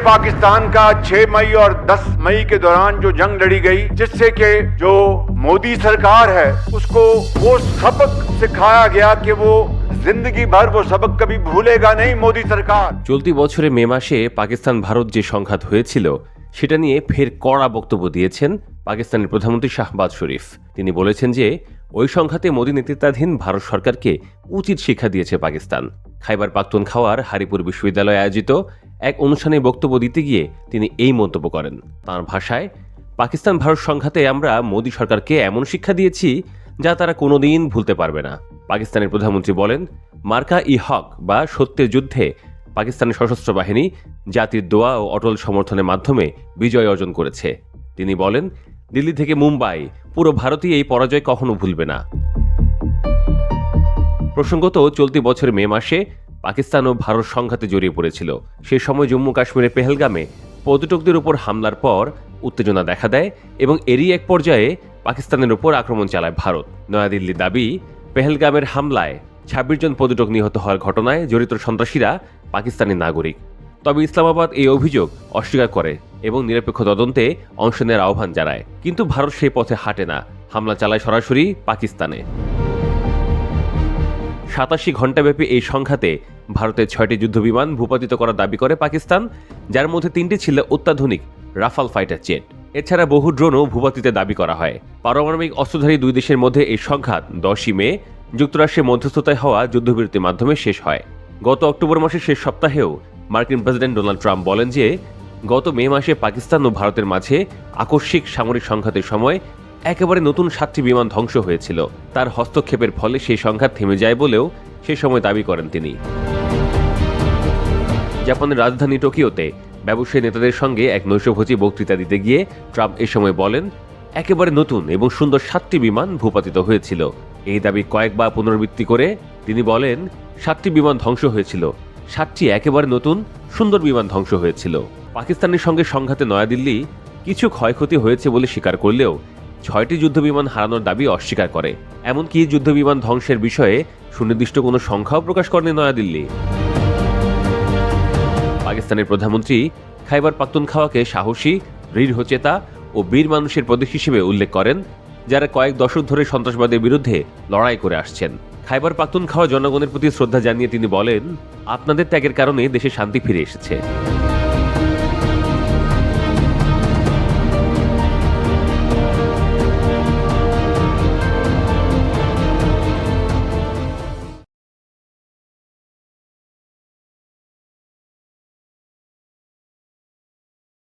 पाकिस्तान का 6 मई और 10 मई के दौरान जो जंग लड़ी गई, जिससे कि जो मोदी सरकार है उसको वो सबक सिखाया गया कि वो जिंदगी भर वो सबक कभी भूलेगा नहीं मोदी सरकार। চলতি বছরে মে মাসে পাকিস্তান ভারত যে সংঘাত হয়েছিল সেটা নিয়ে ফের কড়া বক্তব্য দিয়েছেন পাকিস্তানের প্রধানমন্ত্রী শাহবাজ শরীফ। তিনি বলেছেন যে ওই সংঘাতে মোদী নেতৃত্বাধীন ভারত সরকারকে উচিত শিক্ষা দিয়েছে পাকিস্তান। খাইবার পাখতুনখাওয়ার হারিপুর বিশ্ববিদ্যালয়ে আয়োজিত এক অনুষ্ঠানে বক্তব্য দিতে গিয়ে তিনি এই মন্তব্য করেন। তাঁর ভাষায়, পাকিস্তান ভারত সংঘাতে আমরা মোদী সরকারকে এমন শিক্ষা দিয়েছি যা তারা কোনোদিন ভুলতে পারবে না। পাকিস্তানের প্রধানমন্ত্রী বলেন, মার্কা ই হক বা সত্যের যুদ্ধে পাকিস্তানের সশস্ত্র বাহিনী জাতির দোয়া ও অটল সমর্থনের মাধ্যমে বিজয় অর্জন করেছে। তিনি বলেন, দিল্লি থেকে মুম্বাই পুরো ভারতই এই পরাজয় কখনো ভুলবে না। প্রসঙ্গত, চলতি বছরের মে মাসে পাকিস্তান ও ভারত সংঘাতে জড়িয়ে পড়েছিল। সে সময় জম্মু কাশ্মীরের পেহেলগামে পর্যটকদের উপর হামলার পর উত্তেজনা দেখা দেয় এবং এরই এক পর্যায়ে পাকিস্তানের উপর আক্রমণ চালায় ভারত। নয়াদিল্লির দাবি, পেহেলগামের হামলায় 26 জন পর্যটক নিহত হওয়ার ঘটনায় জড়িত সন্ত্রাসীরা পাকিস্তানি নাগরিক। তবে ইসলামাবাদ এই অভিযোগ অস্বীকার করে এবং নিরপেক্ষ তদন্তে অংশ নেওয়ার আহ্বান জানায়। কিন্তু ভারত সেই পথে হাঁটে না, হামলা চালায় সরাসরি পাকিস্তানে। 87 ঘণ্টাব্যাপী এই সংঘাতে ভারতের 6টি যুদ্ধবিমান ভূপাতিত করার দাবি করে পাকিস্তান, যার মধ্যে 3টি ছিল অত্যাধুনিক রাফাল ফাইটার জেট। এছাড়া বহু ড্রোনও ভূপাতিতে দাবি করা হয়। পারমাণবিক অস্ত্রধারী দুই দেশের মধ্যে এই সংঘাত 10ই মে যুক্তরাষ্ট্রের মধ্যস্থতায় হওয়া যুদ্ধবিরতির মাধ্যমে শেষ হয়। গত অক্টোবর মাসের শেষ সপ্তাহেও মার্কিন প্রেসিডেন্ট ডোনাল্ড ট্রাম্প বলেন যে গত মে মাসে পাকিস্তান ও ভারতের মাঝে আকস্মিক সামরিক সংঘাতের সময় একেবারে নতুন 7টি বিমান ধ্বংস হয়েছিল। তার হস্তক্ষেপের ফলে সেই সংঘাত থেমে যায় বলেও সে সময় দাবি করেন তিনি। জাপানের রাজধানী টোকিওতে ব্যবসায়ী নেতাদের সঙ্গে এক নৈশভোজী বক্তৃতা দিতে গিয়ে ট্রাম্প এ সময় বলেন, একেবারে নতুন এবং সুন্দর 7টি বিমান ভূপাতিত হয়েছিল। এই দাবি কয়েকবার পুনরাবৃত্তি করে তিনি বলেন, 7টি বিমান ধ্বংস হয়েছিল, 7টি একেবারে নতুন সুন্দর বিমান ধ্বংস হয়েছিল। পাকিস্তানের সঙ্গে সংঘাতে নয়াদিল্লি কিছু ক্ষয়ক্ষতি হয়েছে বলে স্বীকার করলেও 6টি যুদ্ধবিমান হারানোর দাবি অস্বীকার করে। এমনকি যুদ্ধবিমান ধ্বংসের বিষয়ে সুনির্দিষ্ট কোনো সংখ্যাও প্রকাশ করেনি নয়াদিল্লি। পাকিস্তানের প্রধানমন্ত্রী খাইবার পাখতুনখাওয়াকে সাহসী, দৃঢ়চেতা ও বীর মানুষের প্রতীক হিসেবে উল্লেখ করেন, যারা কয়েক দশক ধরে সন্ত্রাসবাদের বিরুদ্ধে লড়াই করে আসছেন। খাইবার পাখতুনখাওয়া জনগণের প্রতি শ্রদ্ধা জানিয়ে তিনি বলেন, আপনাদের ত্যাগের কারণে দেশে শান্তি ফিরে এসেছে।